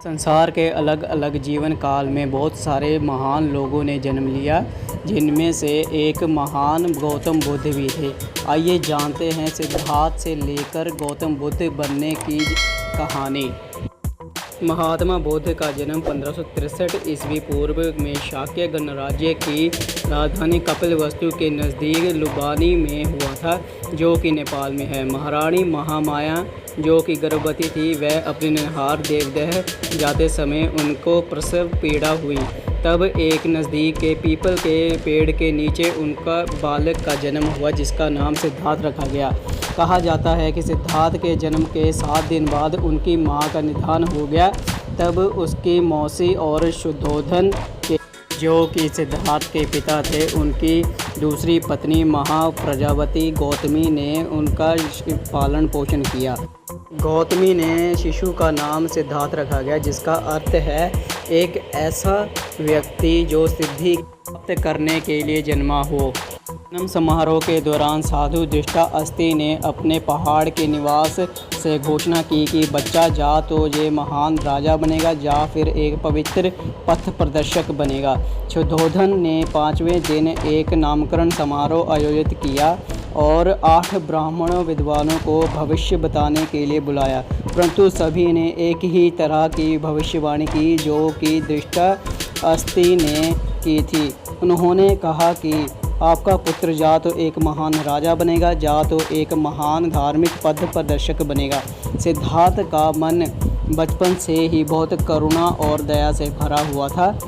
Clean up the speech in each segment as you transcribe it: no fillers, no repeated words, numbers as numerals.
संसार के अलग अलग जीवन काल में बहुत सारे महान लोगों ने जन्म लिया, जिनमें से एक महान गौतम बुद्ध भी थे। आइए जानते हैं सिद्धार्थ से लेकर गौतम बुद्ध बनने की कहानी। महात्मा बुद्ध का जन्म 1563 ईस्वी पूर्व में शाक्य गणराज्य की राजधानी कपिलवस्तु के नज़दीक लुम्बिनी में हुआ था, जो कि नेपाल में है। महारानी महामाया, जो कि गर्भवती थी, वह अपने ननिहाल देवदह जाते समय उनको प्रसव पीड़ा हुई। तब एक नज़दीक के पीपल के पेड़ के नीचे उनका बालक का जन्म हुआ, जिसका नाम सिद्धार्थ रखा गया। कहा जाता है कि सिद्धार्थ के जन्म के 7 दिन बाद उनकी मां का निधन हो गया। तब उसकी मौसी और शुद्धोधन के, जो कि सिद्धार्थ के पिता थे, उनकी दूसरी पत्नी महाप्रजावती गौतमी ने उनका पालन पोषण किया। गौतमी ने शिशु का नाम सिद्धार्थ रखा गया, जिसका अर्थ है एक ऐसा व्यक्ति जो सिद्धि प्राप्त करने के लिए जन्मा हो। जन्म समारोह के दौरान साधु धृष्टाअस्ति ने अपने पहाड़ के निवास से घोषणा की कि बच्चा या तो ये महान राजा बनेगा या फिर एक पवित्र पथ प्रदर्शक बनेगा। शुद्धोधन ने 5वें दिन एक नामकरण समारोह आयोजित किया और 8 ब्राह्मणों विद्वानों को भविष्य बताने के लिए बुलाया, परंतु सभी ने एक ही तरह की भविष्यवाणी की, जो कि धृष्टाअस्ति ने की थी। उन्होंने कहा कि आपका पुत्र या तो एक महान राजा बनेगा या तो एक महान धार्मिक पथ प्रदर्शक बनेगा। सिद्धार्थ का मन बचपन से ही बहुत करुणा और दया से भरा हुआ था।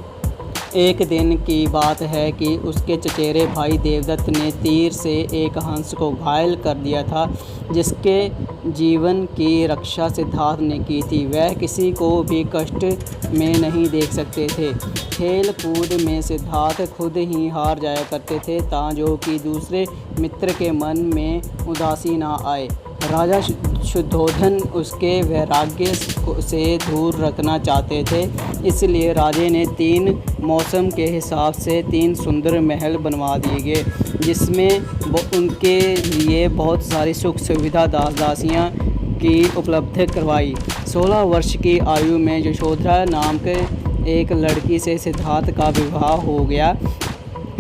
एक दिन की बात है कि उसके चचेरे भाई देवदत्त ने तीर से एक हंस को घायल कर दिया था, जिसके जीवन की रक्षा सिद्धार्थ ने की थी। वह किसी को भी कष्ट में नहीं देख सकते थे। खेल कूद में सिद्धार्थ खुद ही हार जाया करते थे, ताकि कि दूसरे मित्र के मन में उदासी ना आए। राजा शुद्धोधन उसके वैराग्य से दूर रखना चाहते थे, इसलिए राजे ने 3 मौसम के हिसाब से 3 सुंदर महल बनवा दिए गए, जिसमें उनके लिए बहुत सारी सुख सुविधा दासियाँ की उपलब्ध करवाई। 16 वर्ष की आयु में यशोधरा नाम के एक लड़की से सिद्धार्थ का विवाह हो गया।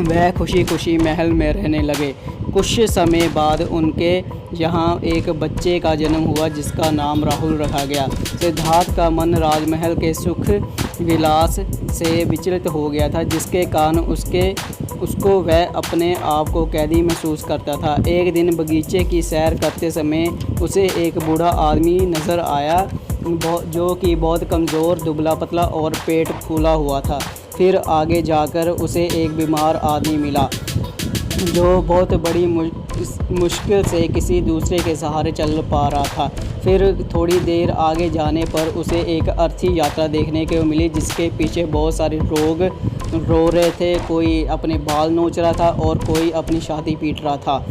वह खुशी खुशी महल में रहने लगे। कुछ समय बाद उनके यहाँ एक बच्चे का जन्म हुआ, जिसका नाम राहुल रखा गया। सिद्धार्थ का मन राजमहल के सुख विलास से विचलित हो गया था, जिसके कारण उसको वह अपने आप को कैदी महसूस करता था। एक दिन बगीचे की सैर करते समय उसे एक बूढ़ा आदमी नज़र आया, जो कि बहुत कमज़ोर, दुबला पतला और पेट फूला हुआ था। फिर आगे जाकर उसे एक बीमार आदमी मिला, जो बहुत बड़ी मुश्किल से किसी दूसरे के सहारे चल पा रहा था। फिर थोड़ी देर आगे जाने पर उसे एक अर्थी यात्रा देखने को मिली, जिसके पीछे बहुत सारे लोग रो रहे थे। कोई अपने बाल नोच रहा था और कोई अपनी छाती पीट रहा था।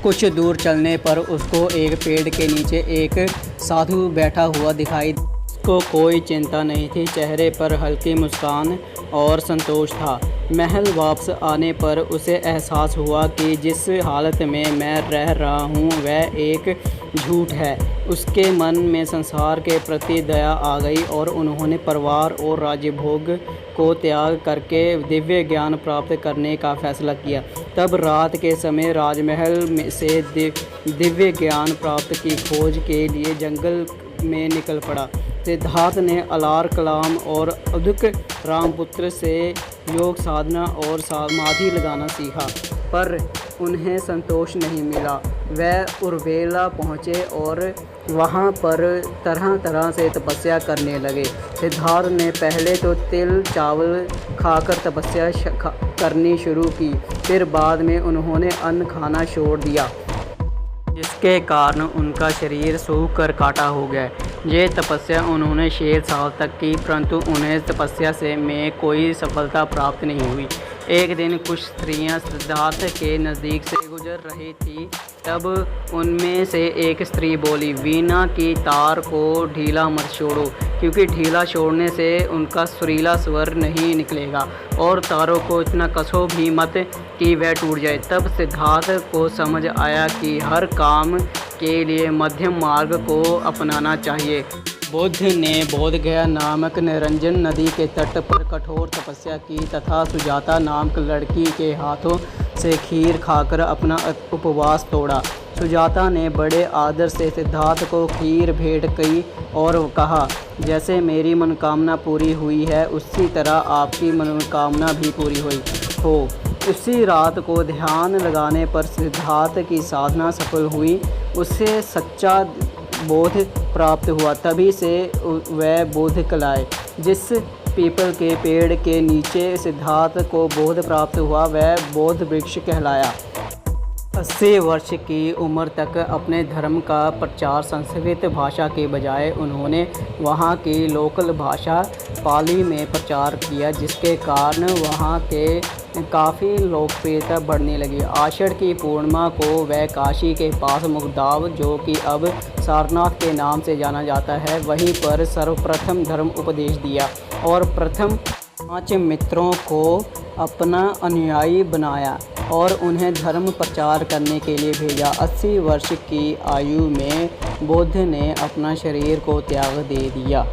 कुछ दूर चलने पर उसको एक पेड़ के नीचे एक साधु बैठा हुआ दिखाई। उसको कोई चिंता नहीं थी, चेहरे पर हल्की मुस्कान और संतोष था। महल वापस आने पर उसे एहसास हुआ कि जिस हालत में मैं रह रहा हूँ वह एक झूठ है। उसके मन में संसार के प्रति दया आ गई और उन्होंने परिवार और राज्य भोग को त्याग करके दिव्य ज्ञान प्राप्त करने का फैसला किया। तब रात के समय राजमहल में से दिव्य ज्ञान प्राप्त की खोज के लिए जंगल में निकल पड़ा। सिद्धार्थ ने अलार कलाम और अदुक रामपुत्र से योग साधना और समाधि लगाना सीखा, पर उन्हें संतोष नहीं मिला। वह उर्वेला पहुँचे और वहाँ पर तरह तरह से तपस्या करने लगे। सिद्धार्थ ने पहले तो तिल चावल खाकर तपस्या करनी शुरू की, फिर बाद में उन्होंने अन्न खाना छोड़ दिया, जिसके कारण उनका शरीर सूख कर काटा हो गया। ये तपस्या उन्होंने 6 साल तक की, परंतु उन्हें तपस्या में कोई सफलता प्राप्त नहीं हुई। एक दिन कुछ स्त्रियां सिद्धार्थ के नज़दीक से गुजर रही थी। तब उनमें से एक स्त्री बोली, वीणा की तार को ढीला मत छोड़ो, क्योंकि ढीला छोड़ने से उनका सुरीला स्वर नहीं निकलेगा, और तारों को इतना कसो भी मत कि वह टूट जाए। तब सिद्धार्थ को समझ आया कि हर काम के लिए मध्यम मार्ग को अपनाना चाहिए। बुद्ध ने बोधगया नामक निरंजन नदी के तट पर कठोर तपस्या की तथा सुजाता नामक लड़की के हाथों से खीर खाकर अपना उपवास तोड़ा। सुजाता ने बड़े आदर से सिद्धार्थ को खीर भेंट की और कहा, जैसे मेरी मनोकामना पूरी हुई है उसी तरह आपकी मनोकामना भी पूरी हुई हो। उसी रात को ध्यान लगाने पर सिद्धार्थ की साधना सफल हुई। उसे सच्चा बोध प्राप्त हुआ। तभी से वह बोध कहलाए। जिस पीपल के पेड़ के नीचे सिद्धार्थ को बोध प्राप्त हुआ वह बोध वृक्ष कहलाया। 80 वर्ष की उम्र तक अपने धर्म का प्रचार संस्कृत भाषा के बजाय उन्होंने वहाँ की लोकल भाषा पाली में प्रचार किया, जिसके कारण वहाँ के काफ़ी लोकप्रियता बढ़ने लगी। आषाढ़ की पूर्णिमा को वह काशी के पास मुगदाव, जो कि अब सारनाथ के नाम से जाना जाता है, वहीं पर सर्वप्रथम धर्म उपदेश दिया और प्रथम 5 मित्रों को अपना अनुयायी बनाया और उन्हें धर्म प्रचार करने के लिए भेजा। 80 वर्ष की आयु में बुद्ध ने अपना शरीर को त्याग दे दिया।